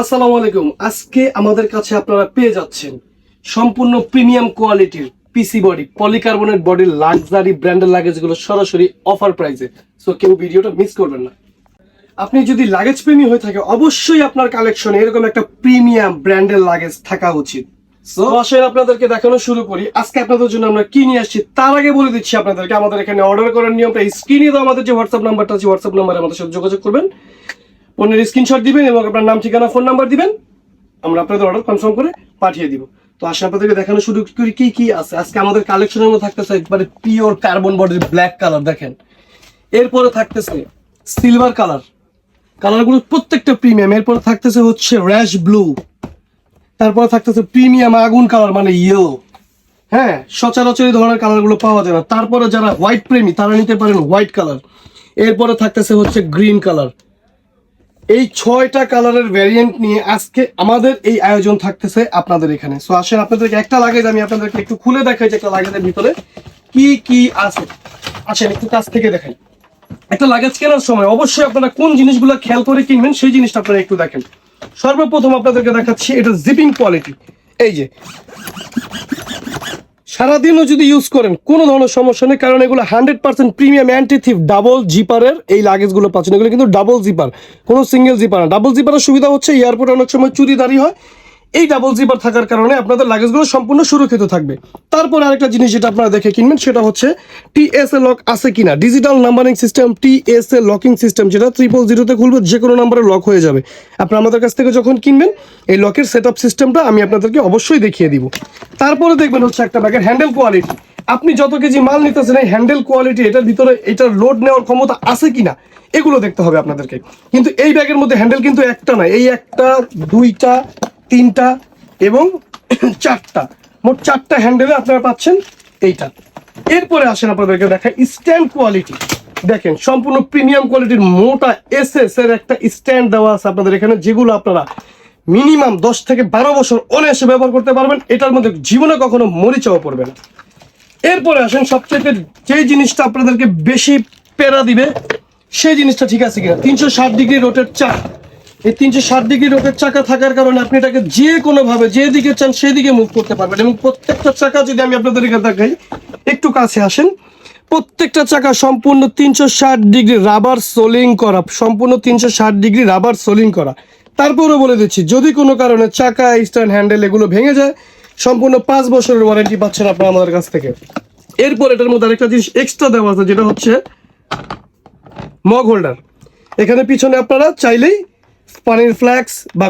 আসসালামু আলাইকুম। আজকে আমাদের কাছে আপনারা পেয়ে যাচ্ছেন সম্পূর্ণ প্রিমিয়াম কোয়ালিটির পিসি বডি পলিকার্বনেট বডির লাক্সারি ব্র্যান্ডের লাগেজগুলো সরাসরি অফার প্রাইসে। সো কেউ ভিডিওটা মিস করবেন না। আপনি যদি লাগেজ প্রেমী হয়ে থাকে অবশ্যই আপনার কালেকশনে এরকম একটা প্রিমিয়াম ব্র্যান্ডের লাগেজ থাকা উচিত। সো আসলে আপনাদেরকে দেখানো শুরু করি। আজকে আপনাদের জন্য আমরা কি নিয়ে আসছি তার আগে বলে দিচ্ছি আপনাদেরকে আমাদের এখানে অর্ডার করার নিয়মটা। স্ক্রিনে তো আমাদের যে হোয়াটসঅ্যাপ নাম্বারটা আছে, হোয়াটসঅ্যাপ নাম্বারে আমাদের সাথে যোগাযোগ করবেন, পণ্যের স্ক্রিনশট দিবেন এবং আপনার নাম, ঠিকানা, ফোন নাম্বার দিবেন, আমরা আপনাদের অর্ডার কনফার্ম করে পাঠিয়ে দিব। তো আসলে আপনাদেরকে দেখানো শুরু করি কি কি আছে আজকে আমাদের কালেকশনের মধ্যে। থাকতেছে একবারে পিওর কার্বন বডির ব্ল্যাক কালার দেখেন, এরপরে থাকতেছে সিলভার কালার, কালারগুলো প্রত্যেকটা প্রিমিয়াম। এরপরে থাকতেছে হচ্ছে র্যাশ ব্লু, তারপরে থাকতেছে প্রিমিয়াম আগুন কালার মানে ইয়েলো। হ্যাঁ, সচরাচর এই ধরনের কালারগুলো পাওয়া যায় না। তারপরে যারা হোয়াইট প্রেমী তারা নিতে পারেন হোয়াইট কালার। এরপরে থাকতেছে হচ্ছে গ্রিন কালার। এই 6টা কালারের ভ্যারিয়েন্ট নিয়ে আজকে আমাদের এই আয়োজন থাকতেছে আপনাদের এখানে। সো আসেন আপনাদেরকে একটা লাগেজ আমি আপনাদেরকে একটু খুলে দেখাই যে একটা লাগেজের ভিতরে কি কি আছে। আসেন একটু কাছ থেকে দেখাই। একটা লাগেজ কেনার সময় অবশ্যই আপনারা কোন জিনিসগুলো খেয়াল করে কিনবেন সেই জিনিসটা আপনারা একটু দেখেন। সর্বপ্রথম আপনাদেরকে দেখাচ্ছি এটা জিপিং কোয়ালিটি। এই যে সারাদিনও যদি ইউজ করেন কোনো ধরনের সমস্যা নেই, কারণ এগুলো 100% প্রিমিয়াম অ্যান্টি থিফ ডাবল জিপারের এই লাগেজগুলো পাচ্ছেন। এগুলো কিন্তু ডাবল জিপার, কোনো সিঙ্গেল জিপার না। ডাবল জিপারের সুবিধা হচ্ছে এয়ারপোর্টে অনেক সময় চুরিদারি হয়, এই ডাবল জিপার থাকার কারণে আপনাদের লাগেজগুলো সম্পূর্ণ সুরক্ষিত থাকবে। তারপর আরেকটা জিনিস যেটা আপনারা দেখে কিনবেন সেটা হচ্ছে টিএসএ লক আছে কিনা, digital numbering system, TSA locking system, যেটা 000-তে খুলবে যে কোনো নাম্বারে লক হয়ে যাবে। আপনারা আমাদের কাছ থেকে যখন কিনবেন এই লকের সেট আপ সিস্টেমটা আমি আপনাদেরকে অবশ্যই দেখিয়ে দিব। তারপরে দেখবেন হচ্ছে একটা ব্যাগের হ্যান্ডেল কোয়ালিটি। আপনি যত কেজি মাল নিতেছেন এই হ্যান্ডেল কোয়ালিটি, এটার ভিতরে এটার লোড নেওয়ার ক্ষমতা আছে কিনা এগুলো দেখতে হবে আপনাদেরকে। কিন্তু এই ব্যাগের মধ্যে হ্যান্ডেল কিন্তু একটা না, এই একটা, দুইটা, তিনটা এবং চারটা, মোট 4টা হ্যান্ডেলে আপনারা পাচ্ছেন এইটা। এরপরে আসেন আপনাদেরকে দেখায় স্ট্যান্ড কোয়ালিটি। দেখেন সম্পূর্ণ প্রিমিয়াম কোয়ালিটির মোটা এসএস এর একটা স্ট্যান্ড দেওয়া আছে আপনাদের এখানে, যেগুলো আপনারা মিনিমাম 10 থেকে 12 বছর অনায়াসে ব্যবহার করতে পারবেন। এটার মধ্যে জীবনে কখনো মরিচাও পড়বে না। এরপরে আসেন সবচেয়ে যেই জিনিসটা আপনাদেরকে বেশি প্যারা দিবে সেই জিনিসটা ঠিক আছে কিনা, 360 ডিগ্রি রোটেট চাকা। এই 360 ডিগ্রি রোটেট চাকা থাকার কারণে আপনি এটাকে যে কোনো ভাবে যেদিকে চান সেদিকে মুভ করতে পারবেন। এবং প্রত্যেকটা চাকা যদি আমি আপনাদেরকে দেখাই, একটু কাছে আসেন, প্রত্যেকটা চাকা সম্পূর্ণ 360 ডিগ্রি রাবার সোলিং করা, সম্পূর্ণ 360 ডিগ্রি রাবার সোলিং করা। তারপরে বলে দিচ্ছি যদি কোনো কারণে চাকা, স্ট্যান্ড, হ্যান্ডেল এগুলো ভেঙে যায় সম্পূর্ণ 5 বছরের ওয়ারেন্টি পাচ্ছেন আপনারা আমাদের কাছ থেকে। এরপর এটার মধ্যে আরেকটা জিনিস এক্সট্রা দেওয়া আছে যেটা হচ্ছে মগ হোল্ডার। এখানে পিছনে আপনারা চাইলেই পানির ফ্ল্যাক্স বা